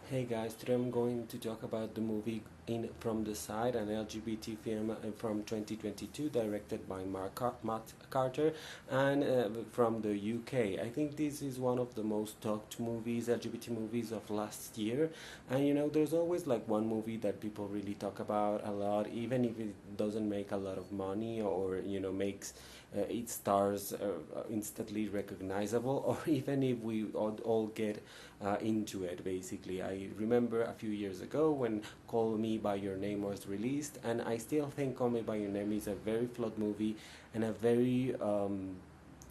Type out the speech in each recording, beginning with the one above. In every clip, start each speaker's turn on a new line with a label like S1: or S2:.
S1: Hey guys, today I'm going to talk about the movie In From the Side, an LGBT film from 2022 directed by Matt Carter and from the UK. I think this is one of the most talked movies, LGBT movies of last year. And there's always like one movie that people really talk about a lot, even if it doesn't make a lot of money or makes its stars instantly recognizable, or even if we all get into it. Basically, I remember a few years ago when Call Me by Your Name was released, and I still think Call Me by Your Name is a very flawed movie and a very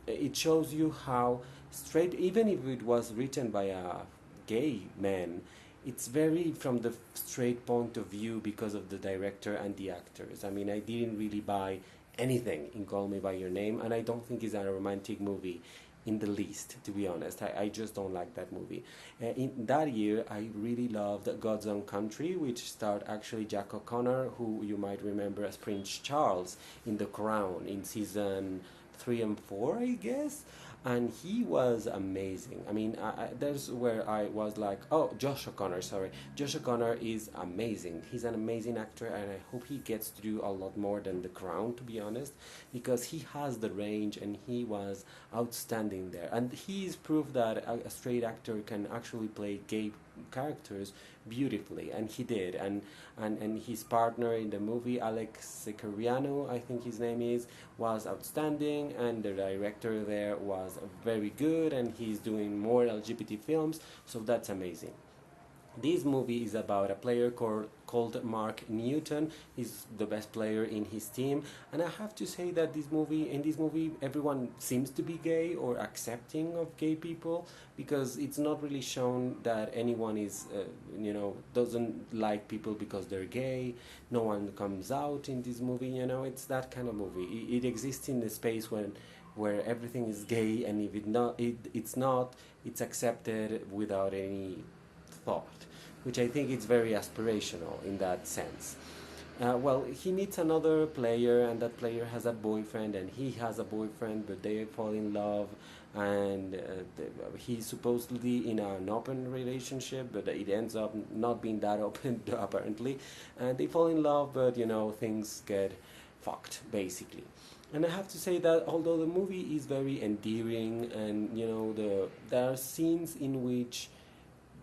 S1: it shows you how straight, even if it was written by a gay man, it's very from the straight point of view because of the director and the actors. I mean, I didn't really buy anything in Call Me by Your Name, and I don't think it's a romantic movie in the least, to be honest. I just don't like that movie. In that year, I really loved God's Own Country, which starred actually Jack O'Connor, who you might remember as Prince Charles in The Crown in season 3 and 4, I guess. And he was amazing. I mean, there's where I was like, oh, Josh O'Connor, sorry. Josh O'Connor is amazing. He's an amazing actor, and I hope he gets to do a lot more than The Crown, to be honest, because he has the range and he was outstanding there. And he's proof that a straight actor can actually play gay characters beautifully, and he did. And his partner in the movie, Alex Sicariano, I think his name is, was outstanding, and the director there was very good, and he's doing more LGBT films, so that's amazing. This movie is about a player called Mark Newton. He's the best player in his team, and I have to say that in this movie, everyone seems to be gay or accepting of gay people, because it's not really shown that anyone is, doesn't like people because they're gay. No one comes out in this movie. It's that kind of movie. It exists in the space where everything is gay, and if it's not, it's accepted without any thought, which I think is very aspirational in that sense. Well, he meets another player, and that player has a boyfriend, and he has a boyfriend, but they fall in love, and he's supposedly in an open relationship, but it ends up not being that open apparently, and they fall in love, but things get fucked basically. And I have to say that although the movie is very endearing, and there are scenes in which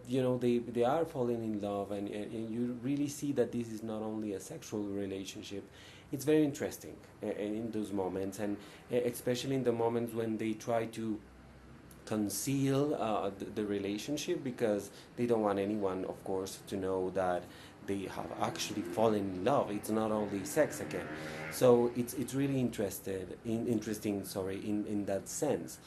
S1: they are falling in love, and you really see that this is not only a sexual relationship. It's very interesting in those moments, and especially in the moments when they try to conceal the relationship, because they don't want anyone, of course, to know that they have actually fallen in love. It's not only sex again. So it's really interesting, sorry, in that sense.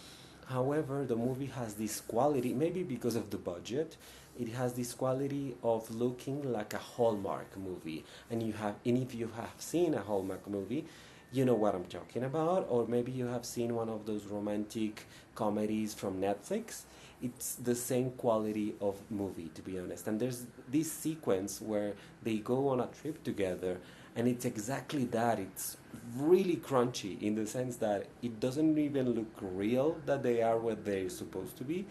S1: However, the movie has this quality, maybe because of the budget, it has this quality of looking like a Hallmark movie. And if you have seen a Hallmark movie, you know what I'm talking about, or maybe you have seen one of those romantic comedies from Netflix. It's the same quality of movie, to be honest. And there's this sequence where they go on a trip together, and it's exactly that. It's really crunchy in the sense that it doesn't even look real that they are what they're supposed to be,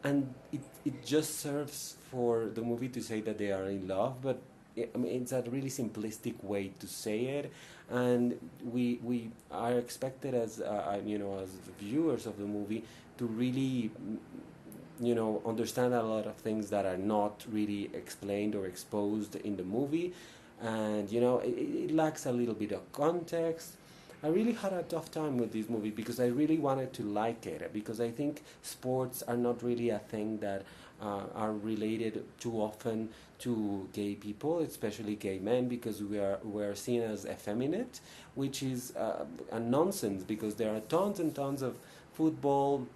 S1: and it just serves for the movie to say that they are in love. But I mean, it's a really simplistic way to say it, and we are expected as as viewers of the movie to really understand a lot of things that are not really explained or exposed in the movie. And it lacks a little bit of context. I really had a tough time with this movie because I really wanted to like it, because I think sports are not really a thing that are related too often to gay people, especially gay men, because we are seen as effeminate, which is a nonsense, because there are tons and tons of football,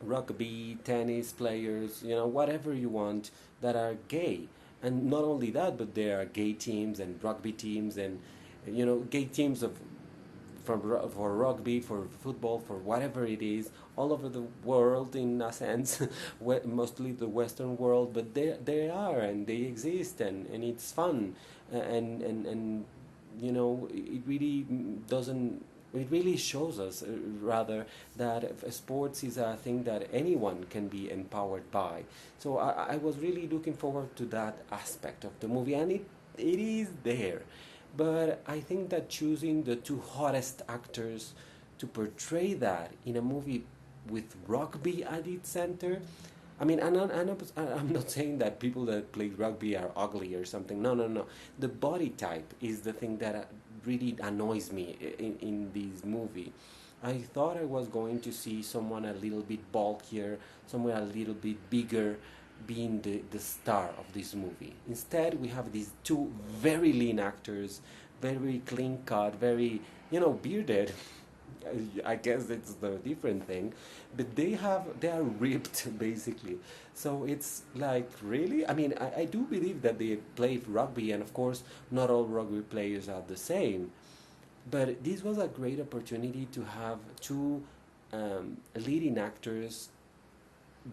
S1: rugby, tennis players, whatever you want, that are gay. And not only that, but there are gay teams and rugby teams, and gay teams for rugby, for football, for whatever it is, all over the world in a sense, mostly the Western world, but they are, and they exist, and it's fun, and it really doesn't It really shows us, rather, that sports is a thing that anyone can be empowered by. So I was really looking forward to that aspect of the movie, and it is there. But I think that choosing the two hottest actors to portray that in a movie with rugby at its center, I mean, I'm not saying that people that play rugby are ugly or something. No, no, no. The body type is the thing that really annoys me in this movie. I thought I was going to see someone a little bit bulkier, someone a little bit bigger, being the star of this movie. Instead, we have these two very lean actors, very clean cut, very, bearded. I guess it's the different thing, but they are ripped basically. So it's like, really. I mean, I do believe that they play rugby, and of course, not all rugby players are the same. But this was a great opportunity to have two leading actors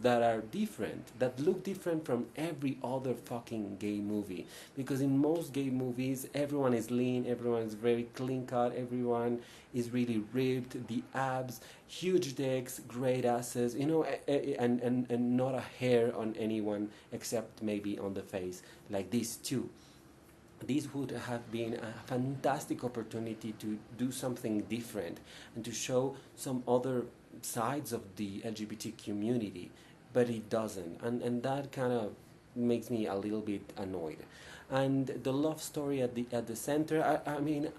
S1: that are different, that look different from every other fucking gay movie. Because in most gay movies, everyone is lean, everyone is very clean cut, everyone is really ripped, the abs, huge dicks, great asses, and not a hair on anyone except maybe on the face, like these two. This would have been a fantastic opportunity to do something different and to show some other sides of the LGBT community, but it doesn't, and that kind of makes me a little bit annoyed. And the love story at the center, I mean,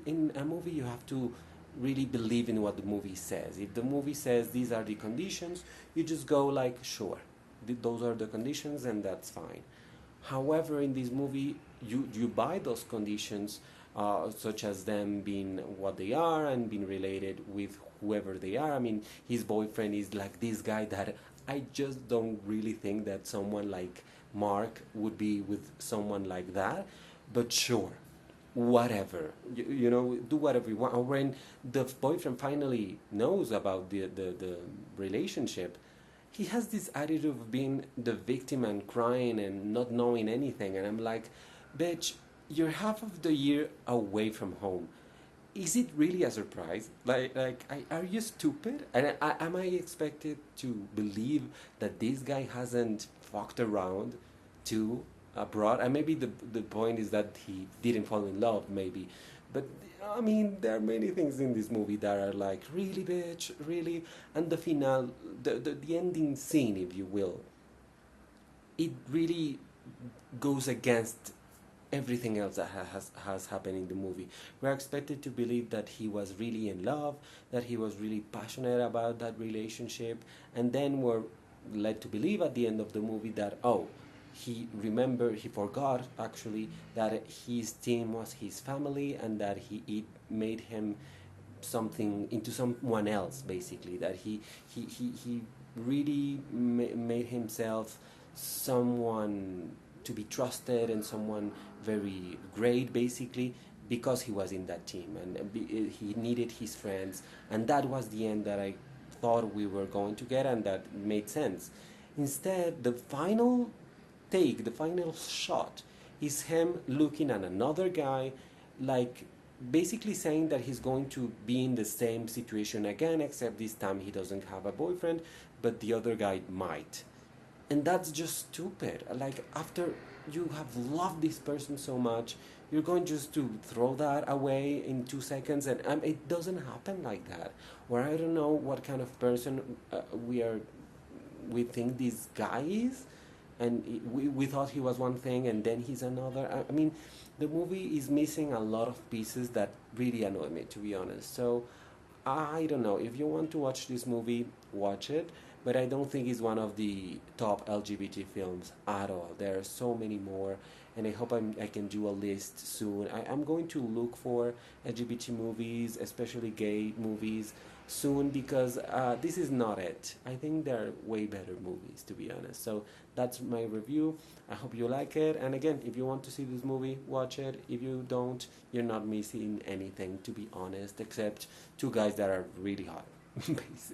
S1: in a movie you have to really believe in what the movie says. If the movie says these are the conditions, you just go like, sure, those are the conditions, and that's fine. However, in this movie, you buy those conditions, such as them being what they are and being related with whoever they are. I mean, his boyfriend is like this guy that I just don't really think that someone like Mark would be with someone like that. But sure, whatever. Do whatever you want. When the boyfriend finally knows about the relationship, he has this attitude of being the victim and crying and not knowing anything. And I'm like, bitch, you're half of the year away from home. Is it really a surprise? Are you stupid? And am I expected to believe that this guy hasn't fucked around too abroad? And maybe the point is that he didn't fall in love, maybe. But I mean, there are many things in this movie that are like, really, bitch, really? And the finale, the ending scene, if you will, it really goes against everything else that has happened in the movie. We're expected to believe that he was really in love, that he was really passionate about that relationship, and then we're led to believe at the end of the movie that, oh, he forgot actually that his team was his family, and that it made him something into someone else, basically, that he really made himself someone to be trusted and someone very great, basically, because he was in that team, and he needed his friends, and that was the end that I thought we were going to get, and that made sense. Instead, the final shot is him looking at another guy, like basically saying that he's going to be in the same situation again, except this time he doesn't have a boyfriend, but the other guy might. And that's just stupid. Like, after you have loved this person so much, you're going just to throw that away in 2 seconds, and it doesn't happen like that. Or I don't know what kind of person we think this guy is, and we thought he was one thing and then he's another. I mean, the movie is missing a lot of pieces that really annoy me, to be honest. So I don't know, if you want to watch this movie, watch it, but I don't think it's one of the top LGBT films at all. There are so many more, and I hope I can do a list soon. I'm going to look for LGBT movies, especially gay movies, soon, because this is not it. I think there are way better movies, to be honest. So that's my review. I hope you like it. And again, if you want to see this movie, watch it. If you don't, you're not missing anything, to be honest, except two guys that are really hot,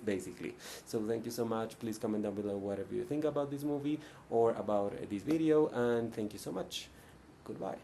S1: basically. So thank you so much. Please comment down below whatever you think about this movie or about this video. And thank you so much. Goodbye.